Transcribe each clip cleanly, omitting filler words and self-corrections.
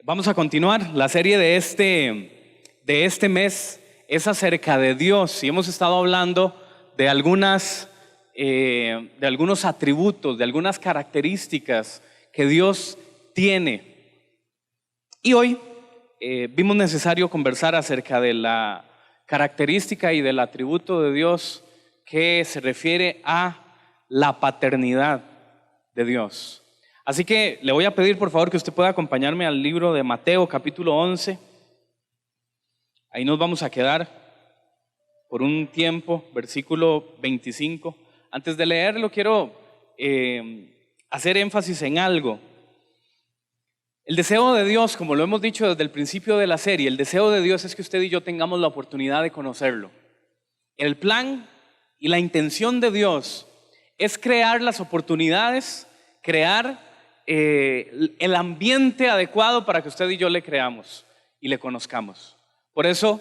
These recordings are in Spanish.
Vamos a continuar. La serie de este mes es acerca de Dios y hemos estado hablando de algunos atributos, de algunas características que Dios tiene. Y hoy vimos necesario conversar acerca de la característica y del atributo de Dios que se refiere a la paternidad de Dios. Así que le voy a pedir por favor que usted pueda acompañarme al libro de Mateo capítulo 11. Ahí nos vamos a quedar por un tiempo, versículo 25. Antes de leerlo quiero hacer énfasis en algo. El deseo de Dios, como lo hemos dicho desde el principio de la serie, el deseo de Dios es que usted y yo tengamos la oportunidad de conocerlo. El plan y la intención de Dios es crear las oportunidades, crear el ambiente adecuado para que usted y yo le creamos y le conozcamos. Por eso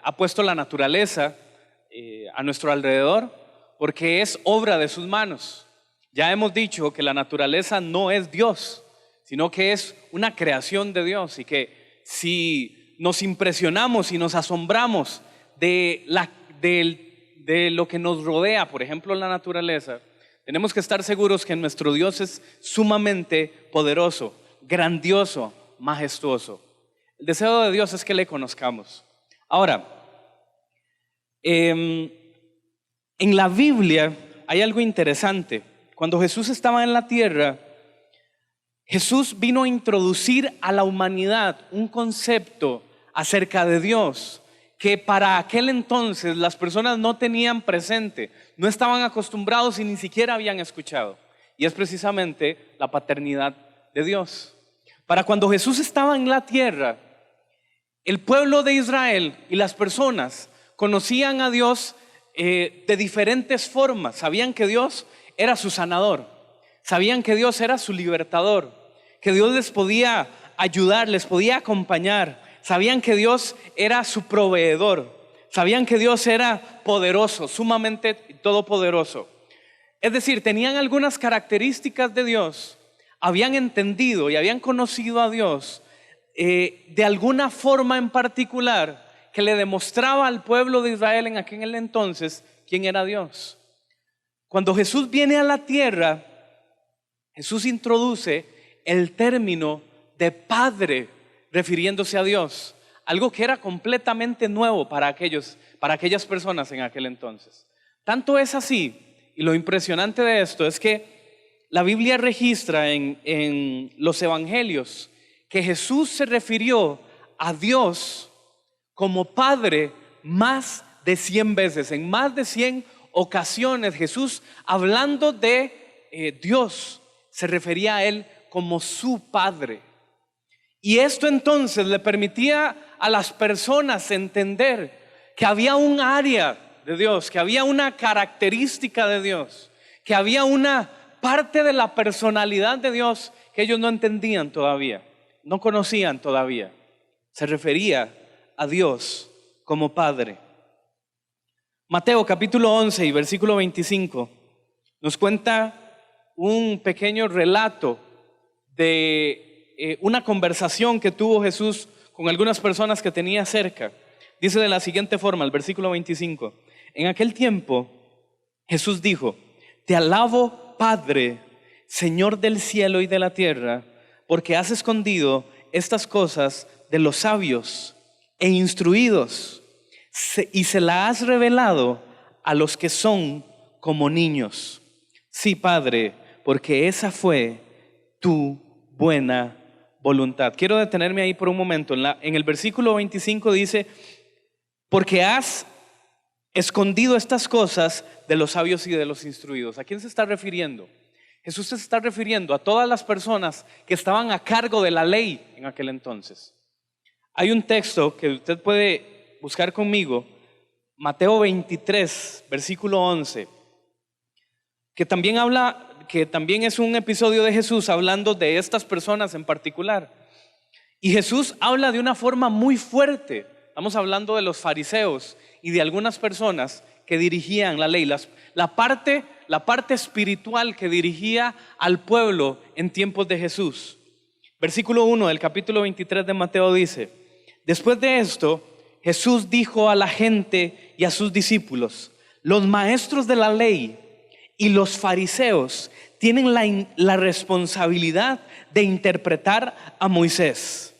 ha puesto la naturaleza a nuestro alrededor, porque es obra de sus manos. Ya hemos dicho que la naturaleza no es Dios, sino que es una creación de Dios, y que si nos impresionamos y nos asombramos de lo que nos rodea, por ejemplo la naturaleza, tenemos que estar seguros que nuestro Dios es sumamente poderoso, grandioso, majestuoso. El deseo de Dios es que le conozcamos. Ahora, en la Biblia hay algo interesante. Cuando Jesús estaba en la tierra, Jesús vino a introducir a la humanidad un concepto acerca de Dios que para aquel entonces las personas no tenían presente, no estaban acostumbrados y ni siquiera habían escuchado. Y es precisamente la paternidad de Dios. Para cuando Jesús estaba en la tierra, el pueblo de Israel y las personas conocían a Dios de diferentes formas. Sabían que Dios era su sanador, sabían que Dios era su libertador, que Dios les podía ayudar, les podía acompañar. Sabían que Dios era su proveedor, sabían que Dios era poderoso, sumamente todopoderoso. Es decir, tenían algunas características de Dios, habían entendido y habían conocido a Dios de alguna forma en particular que le demostraba al pueblo de Israel en aquel entonces quién era Dios. Cuando Jesús viene a la tierra, Jesús introduce el término de Padre, refiriéndose a Dios, algo que era completamente nuevo para aquellas personas en aquel entonces. Tanto es así, y lo impresionante de esto es que la Biblia registra en los evangelios que Jesús se refirió a Dios como Padre más de 100 veces. En más de 100 ocasiones Jesús, hablando de Dios, se refería a Él como su Padre. Y esto entonces le permitía a las personas entender que había un área de Dios, que había una característica de Dios, que había una parte de la personalidad de Dios que ellos no entendían todavía, no conocían todavía. Se refería a Dios como Padre. Mateo capítulo 11 y versículo 25 nos cuenta un pequeño relato de una conversación que tuvo Jesús con algunas personas que tenía cerca. Dice de la siguiente forma, el versículo 25: en aquel tiempo Jesús dijo: te alabo, Padre, Señor del cielo y de la tierra, porque has escondido estas cosas de los sabios e instruidos y se las has revelado a los que son como niños. Sí, Padre, porque esa fue tu buena voluntad. Quiero detenerme ahí por un momento. En el versículo 25 dice: porque has escondido estas cosas de los sabios y de los instruidos. ¿A quién se está refiriendo? Jesús se está refiriendo a todas las personas que estaban a cargo de la ley en aquel entonces. Hay un texto que usted puede buscar conmigo, Mateo 23, versículo 11, que también es un episodio de Jesús hablando de estas personas en particular. Y Jesús habla de una forma muy fuerte. Estamos hablando de los fariseos y de algunas personas que dirigían la ley, la parte espiritual que dirigía al pueblo en tiempos de Jesús. Versículo 1 del capítulo 23 de Mateo dice: después de esto, Jesús dijo a la gente y a sus discípulos: los maestros de la ley y los fariseos tienen la responsabilidad de interpretar a Moisés.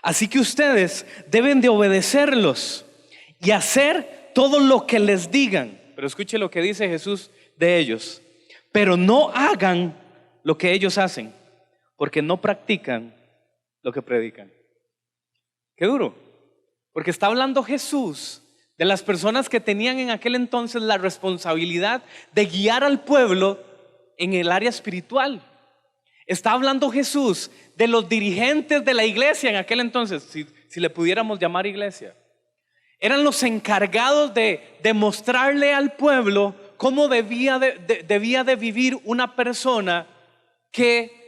Así que ustedes deben de obedecerlos y hacer todo lo que les digan. Pero escuche lo que dice Jesús de ellos: pero no hagan lo que ellos hacen, porque no practican lo que predican. Qué duro, porque está hablando Jesús de las personas que tenían en aquel entonces la responsabilidad de guiar al pueblo en el área espiritual. Está hablando Jesús de los dirigentes de la iglesia en aquel entonces, si le pudiéramos llamar iglesia. Eran los encargados de demostrarle al pueblo cómo debía de vivir una persona que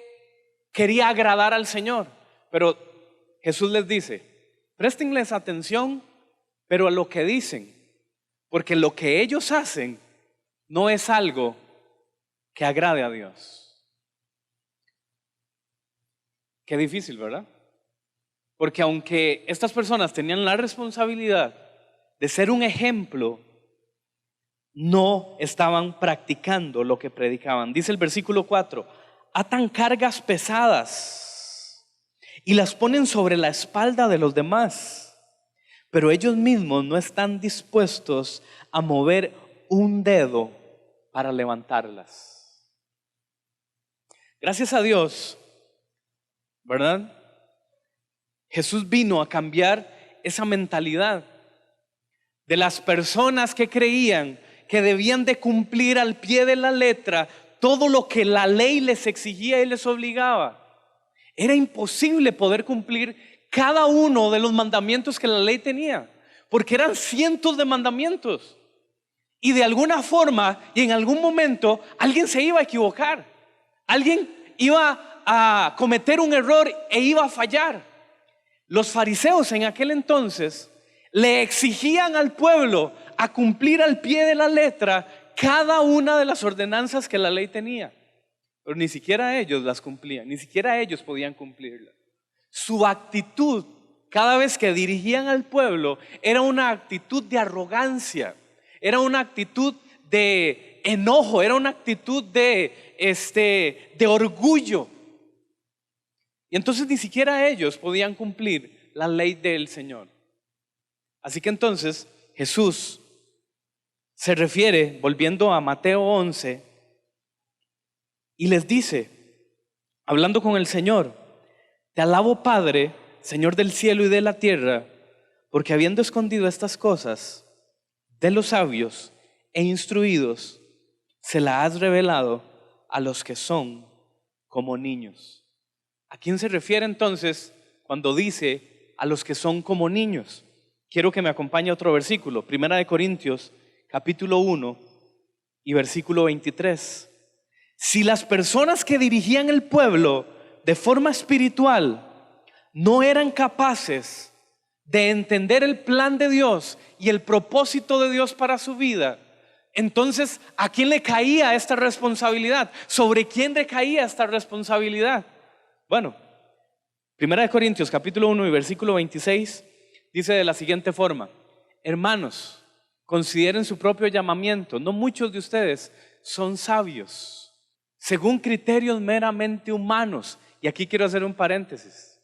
quería agradar al Señor. Pero Jesús les dice: préstenles atención, pero a lo que dicen, porque lo que ellos hacen no es algo que agrade a Dios. Qué difícil, ¿verdad? Porque aunque estas personas tenían la responsabilidad de ser un ejemplo, no estaban practicando lo que predicaban. Dice el versículo 4: atan cargas pesadas y las ponen sobre la espalda de los demás, pero ellos mismos no están dispuestos a mover un dedo para levantarlas. Gracias a Dios, ¿verdad? Jesús vino a cambiar esa mentalidad de las personas que creían que debían de cumplir al pie de la letra todo lo que la ley les exigía y les obligaba. Era imposible poder cumplir cada uno de los mandamientos que la ley tenía, porque eran cientos de mandamientos. Y de alguna forma y en algún momento alguien se iba a equivocar, alguien iba a cometer un error e iba a fallar. Los fariseos en aquel entonces le exigían al pueblo a cumplir al pie de la letra cada una de las ordenanzas que la ley tenía, pero ni siquiera ellos las cumplían, ni siquiera ellos podían cumplirlas. Su actitud cada vez que dirigían al pueblo era una actitud de arrogancia, era una actitud de enojo, era una actitud de orgullo. Y entonces ni siquiera ellos podían cumplir la ley del Señor. Así que entonces Jesús se refiere, volviendo a Mateo 11, y les dice, hablando con el Señor: te alabo, Padre, Señor del cielo y de la tierra, porque habiendo escondido estas cosas de los sabios e instruidos, se las has revelado a los que son como niños. ¿A quién se refiere entonces cuando dice a los que son como niños? Quiero que me acompañe a otro versículo, Primera de Corintios, capítulo 1 y versículo 23. Si las personas que dirigían el pueblo de forma espiritual no eran capaces de entender el plan de Dios y el propósito de Dios para su vida, entonces ¿a quién le caía esta responsabilidad? ¿Sobre quién recaía esta responsabilidad? Bueno, Primera de Corintios capítulo 1 y versículo 26 dice de la siguiente forma: hermanos, consideren su propio llamamiento. No muchos de ustedes son sabios, según criterios meramente humanos. Y aquí quiero hacer un paréntesis.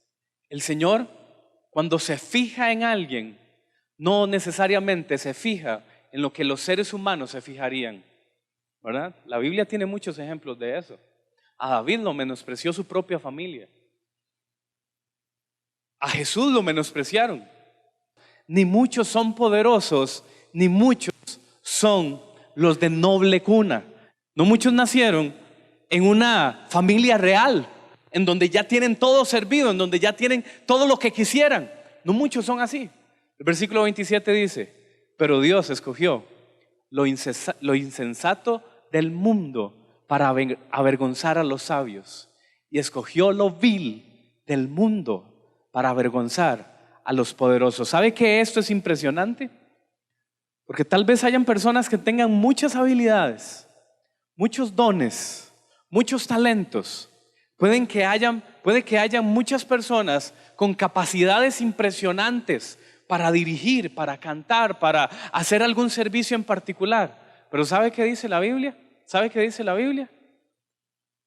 El Señor, cuando se fija en alguien, no necesariamente se fija en lo que los seres humanos se fijarían, ¿verdad? La Biblia tiene muchos ejemplos de eso. A David lo menospreció su propia familia. A Jesús lo menospreciaron. Ni muchos son poderosos, ni muchos son los de noble cuna. No muchos nacieron en una familia real, en donde ya tienen todo servido, en donde ya tienen todo lo que quisieran. No muchos son así. El versículo 27 dice: pero Dios escogió lo insensato del mundo para avergonzar a los sabios, y escogió lo vil del mundo para avergonzar a los poderosos. ¿Sabe que esto es impresionante? Porque tal vez hayan personas que tengan muchas habilidades, muchos dones, muchos talentos, Puede que hayan muchas personas con capacidades impresionantes para dirigir, para cantar, para hacer algún servicio en particular. Pero ¿sabe qué dice la Biblia? ¿Sabe qué dice la Biblia?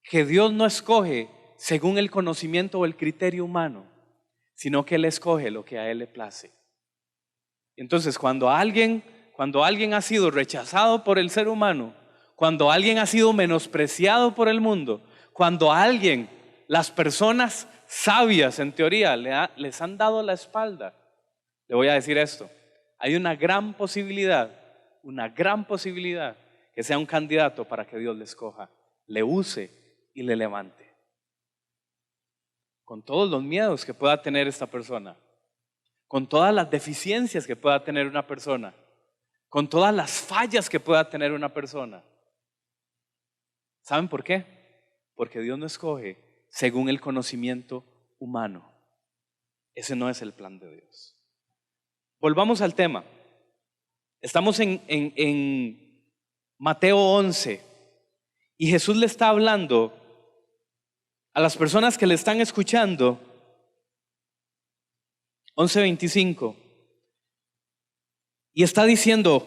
Que Dios no escoge según el conocimiento o el criterio humano, sino que Él escoge lo que a Él le place. Entonces, cuando alguien ha sido rechazado por el ser humano, cuando alguien ha sido menospreciado por el mundo, cuando las personas sabias en teoría les han dado la espalda, le voy a decir esto: hay una gran posibilidad que sea un candidato para que Dios le escoja, le use y le levante. Con todos los miedos que pueda tener esta persona, con todas las deficiencias que pueda tener una persona, con todas las fallas que pueda tener una persona. ¿Saben por qué? Porque Dios no escoge según el conocimiento humano. Ese no es el plan de Dios. Volvamos al tema. Estamos en Mateo 11 y Jesús le está hablando a las personas que le están escuchando. 11:25. Y está diciendo: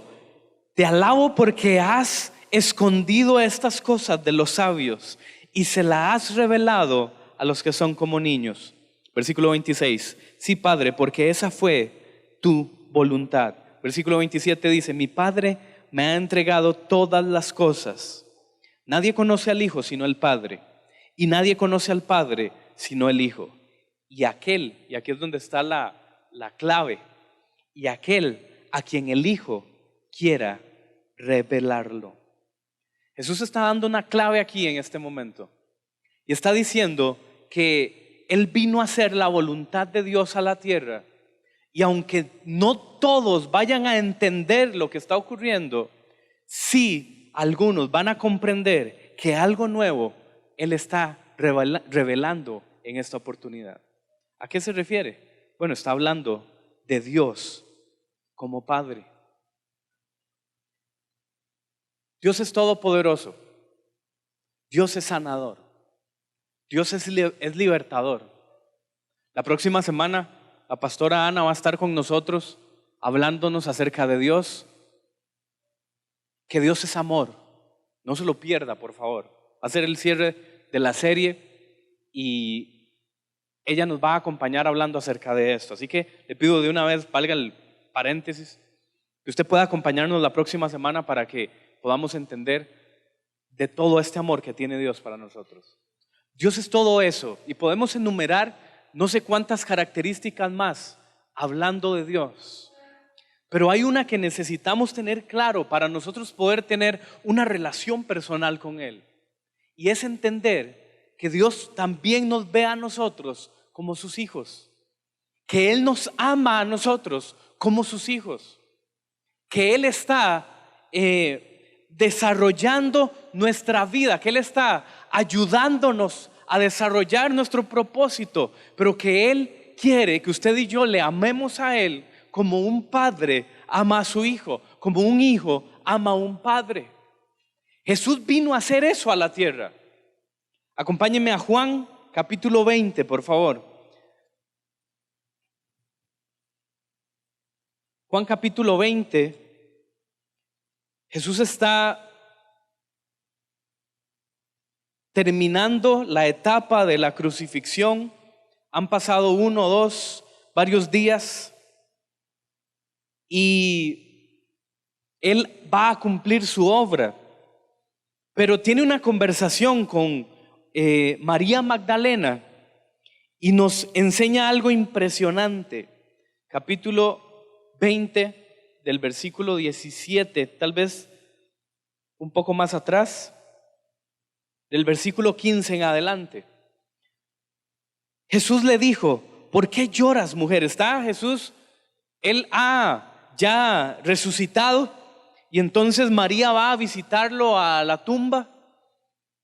te alabo porque has escondido estas cosas de los sabios y se las has revelado a los que son como niños. Versículo 26. Sí, Padre, porque esa fue tu voluntad. Versículo 27 dice: mi Padre me ha entregado todas las cosas. Nadie conoce al Hijo sino el Padre, y nadie conoce al Padre sino el Hijo. Y aquí es donde está la clave, y aquel a quien el Hijo quiera revelarlo. Jesús está dando una clave aquí en este momento y está diciendo que Él vino a hacer la voluntad de Dios a la tierra, y aunque no todos vayan a entender lo que está ocurriendo, sí algunos van a comprender que algo nuevo Él está revelando en esta oportunidad. ¿A qué se refiere? Bueno, está hablando de Dios como Padre. Dios es todopoderoso, Dios es sanador, Dios es libertador. La próxima semana la pastora Ana va a estar con nosotros hablándonos acerca de Dios, que Dios es amor. No se lo pierda, por favor. Va a ser el cierre de la serie y ella nos va a acompañar hablando acerca de esto. Así que le pido de una vez, valga el paréntesis, que usted pueda acompañarnos la próxima semana para que podamos entender de todo este amor que tiene Dios para nosotros. Dios es todo eso, y podemos enumerar no sé cuántas características más hablando de Dios. Pero hay una que necesitamos tener claro para nosotros poder tener una relación personal con Él, y es entender que Dios también nos ve a nosotros como sus hijos, que Él nos ama a nosotros como sus hijos, que Él está desarrollando nuestra vida, que Él está ayudándonos a desarrollar nuestro propósito, pero que Él quiere que usted y yo le amemos a Él como un padre ama a su hijo, como un hijo ama a un padre. Jesús vino a hacer eso a la tierra. Acompáñenme a Juan capítulo 20, por favor. Juan capítulo 20. Jesús está terminando la etapa de la crucifixión. Han pasado 1, 2, varios días, y Él va a cumplir su obra, pero tiene una conversación con María Magdalena y nos enseña algo impresionante. Capítulo 20 del versículo 17, tal vez un poco más atrás, del versículo 15 en adelante. Jesús le dijo: ¿por qué lloras, mujer? Está Jesús, Él ha ya resucitado, y entonces María va a visitarlo a la tumba,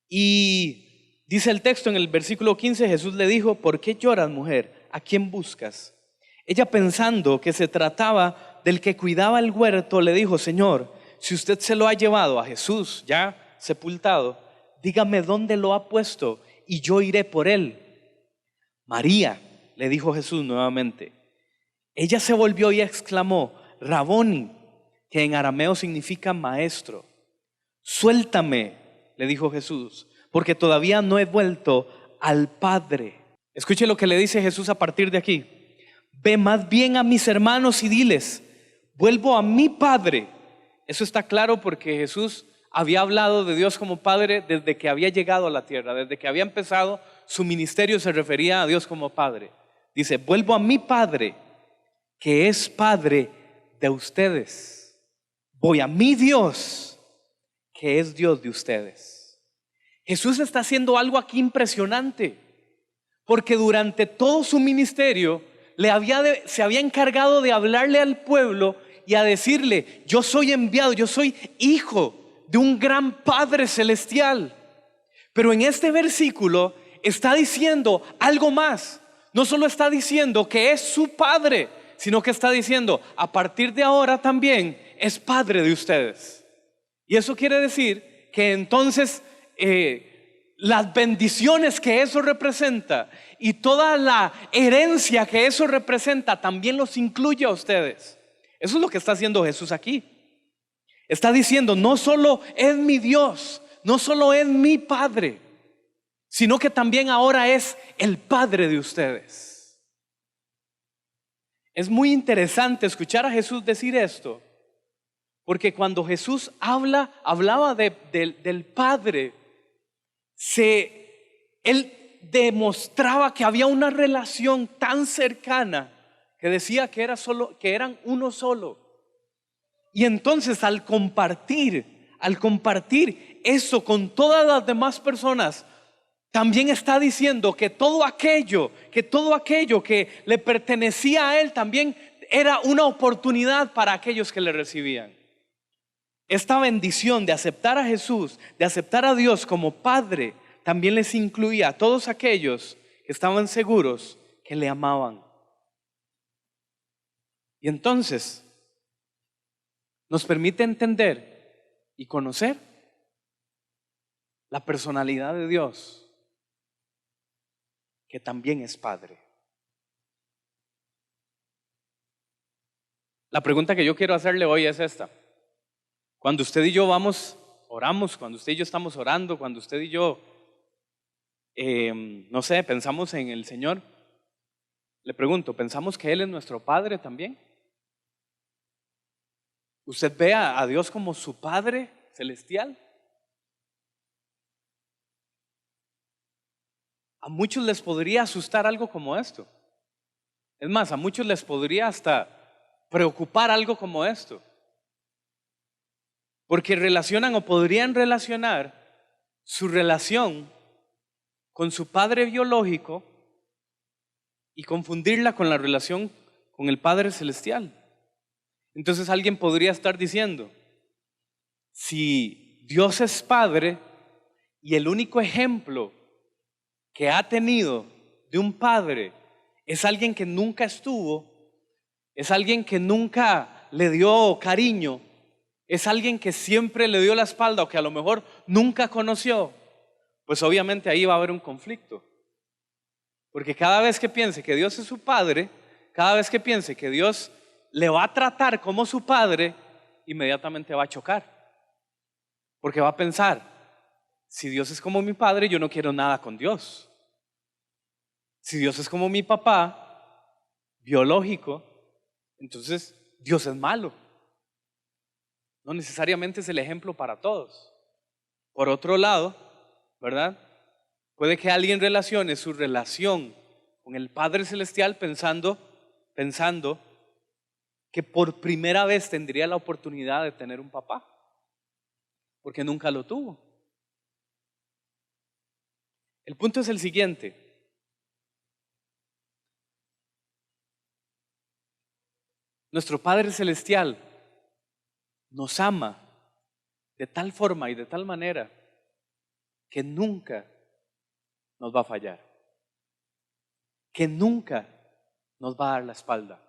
y dice el texto en el versículo 15, Jesús le dijo: ¿por qué lloras, mujer? ¿A quién buscas? Ella, pensando que se trataba del que cuidaba el huerto, le dijo: Señor, si usted se lo ha llevado a Jesús ya sepultado, dígame dónde lo ha puesto y yo iré por él. María, le dijo Jesús nuevamente. Ella se volvió y exclamó, Raboni, que en arameo significa maestro. Suéltame, le dijo Jesús, porque todavía no he vuelto al Padre. Escuche lo que le dice Jesús a partir de aquí. Ve más bien a mis hermanos y diles, vuelvo a mi Padre. Eso está claro porque Jesús había hablado de Dios como Padre desde que había llegado a la tierra, desde que había empezado su ministerio se refería a Dios como Padre. Dice, vuelvo a mi Padre, que es Padre de ustedes. Voy a mi Dios, que es Dios de ustedes. Jesús está haciendo algo aquí impresionante, porque durante todo su ministerio se había encargado de hablarle al pueblo y a decirle, yo soy enviado, yo soy hijo de un gran Padre celestial. Pero en este versículo está diciendo algo más. No solo está diciendo que es su Padre, sino que está diciendo, a partir de ahora también es Padre de ustedes. Y eso quiere decir que entonces las bendiciones que eso representa y toda la herencia que eso representa también los incluye a ustedes. Eso es lo que está haciendo Jesús aquí. Está diciendo, no solo es mi Dios, no solo es mi Padre, sino que también ahora es el Padre de ustedes. Es muy interesante escuchar a Jesús decir esto, porque cuando Jesús hablaba del Padre, Él demostraba que había una relación tan cercana que decía que eran uno solo. Y entonces al compartir eso con todas las demás personas, también está diciendo que todo aquello que le pertenecía a él también era una oportunidad para aquellos que le recibían. Esta bendición de aceptar a Jesús, de aceptar a Dios como Padre, también les incluía a todos aquellos que estaban seguros que le amaban. Y entonces nos permite entender y conocer la personalidad de Dios, que también es Padre. La pregunta que yo quiero hacerle hoy es esta. Cuando usted y yo oramos, cuando usted y yo estamos orando, cuando usted y yo, no sé, pensamos en el Señor, le pregunto, ¿pensamos que Él es nuestro Padre también? ¿Usted ve a Dios como su Padre celestial? A muchos les podría asustar algo como esto. Es más, a muchos les podría hasta preocupar algo como esto. Porque relacionan o podrían relacionar su relación con su padre biológico y confundirla con la relación con el Padre celestial. Entonces alguien podría estar diciendo, si Dios es Padre y el único ejemplo que ha tenido de un padre es alguien que nunca estuvo, es alguien que nunca le dio cariño, es alguien que siempre le dio la espalda o que a lo mejor nunca conoció, pues obviamente ahí va a haber un conflicto. Porque cada vez que piense que Dios es su Padre, cada vez que piense que Dios le va a tratar como su Padre, inmediatamente va a chocar. Porque va a pensar, si Dios es como mi Padre, yo no quiero nada con Dios. Si Dios es como mi papá biológico, entonces Dios es malo. No necesariamente es el ejemplo para todos. Por otro lado, ¿verdad? Puede que alguien relacione su relación con el Padre Celestial pensando que por primera vez tendría la oportunidad de tener un papá, porque nunca lo tuvo. El punto es el siguiente. Nuestro Padre Celestial nos ama de tal forma y de tal manera que nunca nos va a fallar, que nunca nos va a dar la espalda.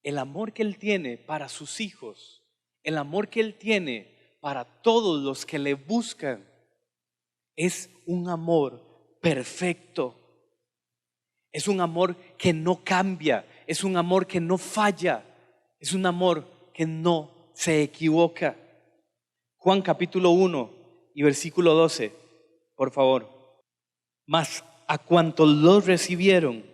El amor que Él tiene para sus hijos, el amor que Él tiene para todos los que le buscan, Es un amor perfecto. Es un amor que no cambia. Es un amor que no falla. Es un amor que no se equivoca. Juan capítulo 1 y versículo 12, por favor. Mas a cuantos los recibieron,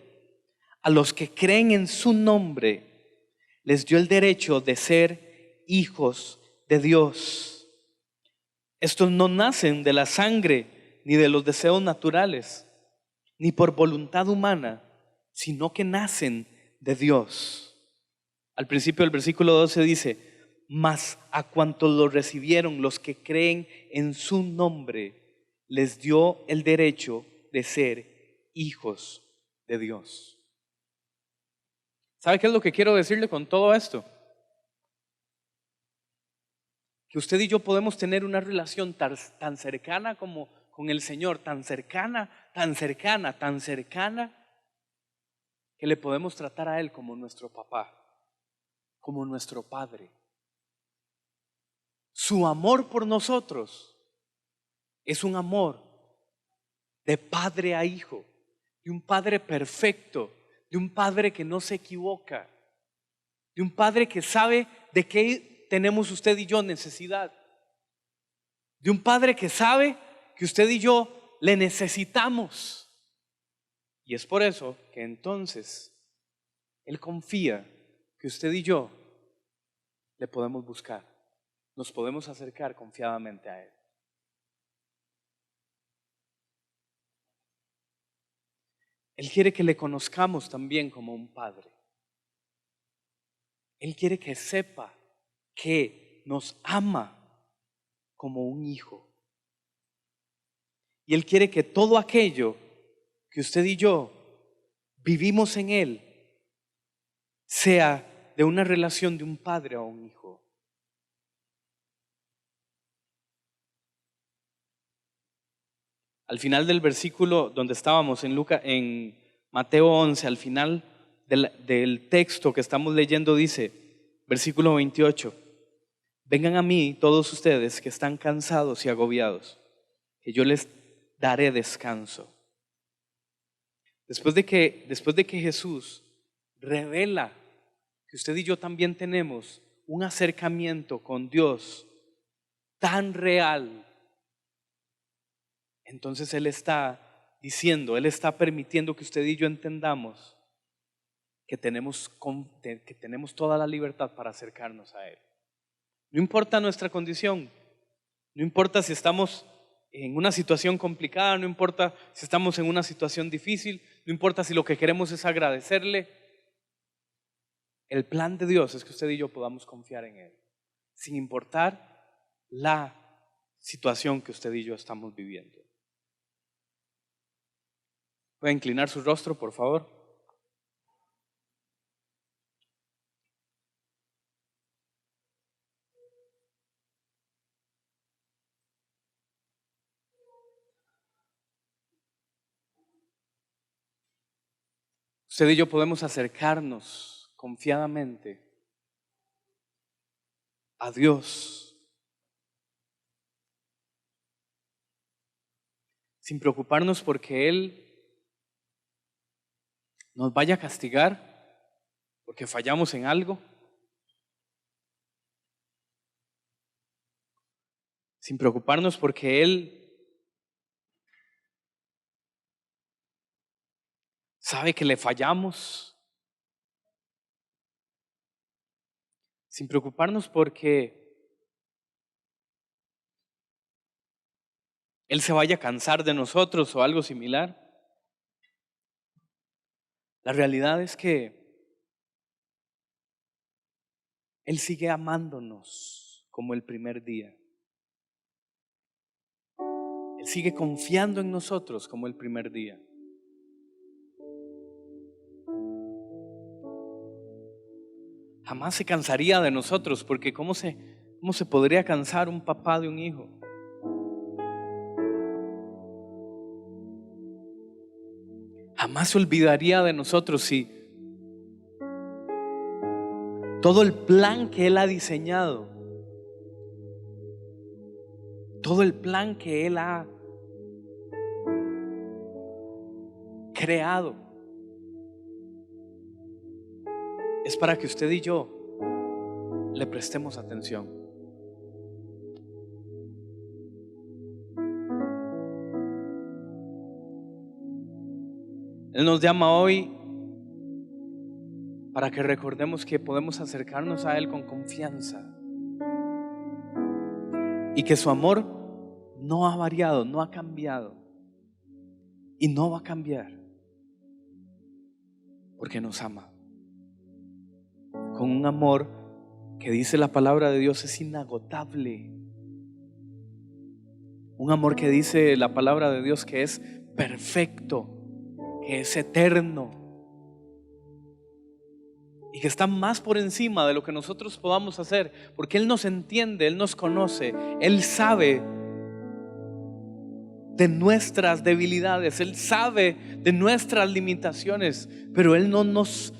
a los que creen en su nombre, les dio el derecho de ser hijos de Dios. Estos no nacen de la sangre ni de los deseos naturales, ni por voluntad humana, sino que nacen de Dios. Al principio del versículo 12 dice: mas a cuantos lo recibieron, los que creen en su nombre, les dio el derecho de ser hijos de Dios. ¿Sabe qué es lo que quiero decirle con todo esto? Que usted y yo podemos tener una relación tan cercana como con el Señor, tan cercana, que le podemos tratar a Él como nuestro papá, como nuestro Padre. Su amor por nosotros es un amor de padre a hijo, de un padre perfecto, de un padre que no se equivoca, de un padre que sabe de qué tenemos usted y yo necesidad, de un padre que sabe que usted y yo le necesitamos. Y es por eso que entonces Él confía que usted y yo le podemos buscar, nos podemos acercar confiadamente a Él. Él quiere que le conozcamos también como un padre. Él quiere que sepa que nos ama como un hijo. Y Él quiere que todo aquello que usted y yo vivimos en Él sea de una relación de un padre a un hijo. Al final del versículo donde estábamos en Mateo 11, al final del texto que estamos leyendo dice, versículo 28, vengan a mí todos ustedes que están cansados y agobiados, que yo les daré descanso. Después de que Jesús revela que usted y yo también tenemos un acercamiento con Dios tan real, entonces Él está diciendo, Él está permitiendo que usted y yo entendamos que tenemos toda la libertad para acercarnos a Él. No importa nuestra condición, no importa si estamos en una situación complicada, no importa si estamos en una situación difícil, no importa si lo que queremos es agradecerle. El plan de Dios es que usted y yo podamos confiar en Él, sin importar la situación que usted y yo estamos viviendo. ¿Puede inclinar su rostro, por favor? Usted y yo podemos acercarnos confiadamente a Dios sin preocuparnos porque Él nos vaya a castigar porque fallamos en algo, sin preocuparnos porque Él sabe que le fallamos, sin preocuparnos porque Él se vaya a cansar de nosotros o algo similar. La realidad es que Él sigue amándonos como el primer día. Él sigue confiando en nosotros como el primer día. Jamás se cansaría de nosotros, porque ¿cómo se podría cansar un papá de un hijo? Jamás se olvidaría de nosotros si todo el plan que Él ha diseñado, todo el plan que Él ha creado. Es para que usted y yo le prestemos atención. Él nos llama hoy para que recordemos que podemos acercarnos a Él con confianza y que su amor no ha variado, no ha cambiado y no va a cambiar, porque nos ama con un amor que, dice la palabra de Dios, es inagotable. Un amor que dice la palabra de Dios que es perfecto, que es eterno y que está más por encima de lo que nosotros podamos hacer, porque Él nos entiende, Él nos conoce, Él sabe de nuestras debilidades, Él sabe de nuestras limitaciones, pero Él no nos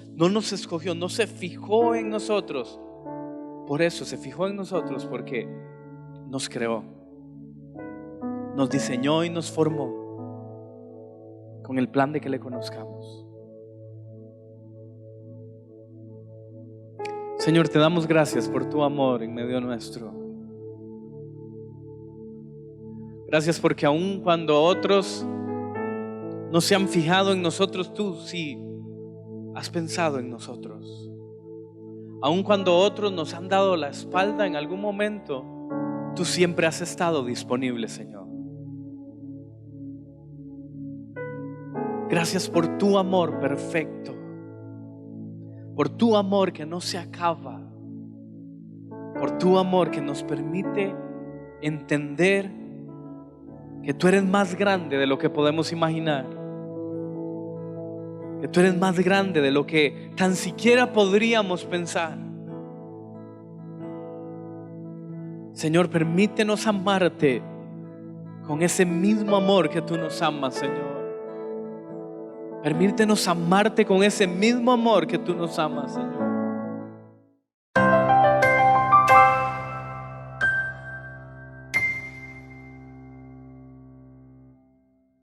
escogió, no se fijó en nosotros. Por eso se fijó en nosotros, porque nos creó, nos diseñó y nos formó con el plan de que le conozcamos. Señor, te damos gracias por tu amor en medio nuestro. Gracias porque aun cuando otros no se han fijado en nosotros, tú sí has pensado en nosotros. Aun cuando otros nos han dado la espalda en algún momento, tú siempre has estado disponible, Señor. Gracias por tu amor perfecto, por tu amor que no se acaba, por tu amor que nos permite entender que tú eres más grande de lo que podemos imaginar, que tú eres más grande de lo que tan siquiera podríamos pensar. Señor, permítenos amarte con ese mismo amor que tú nos amas, Señor. Permítenos amarte con ese mismo amor que tú nos amas, Señor.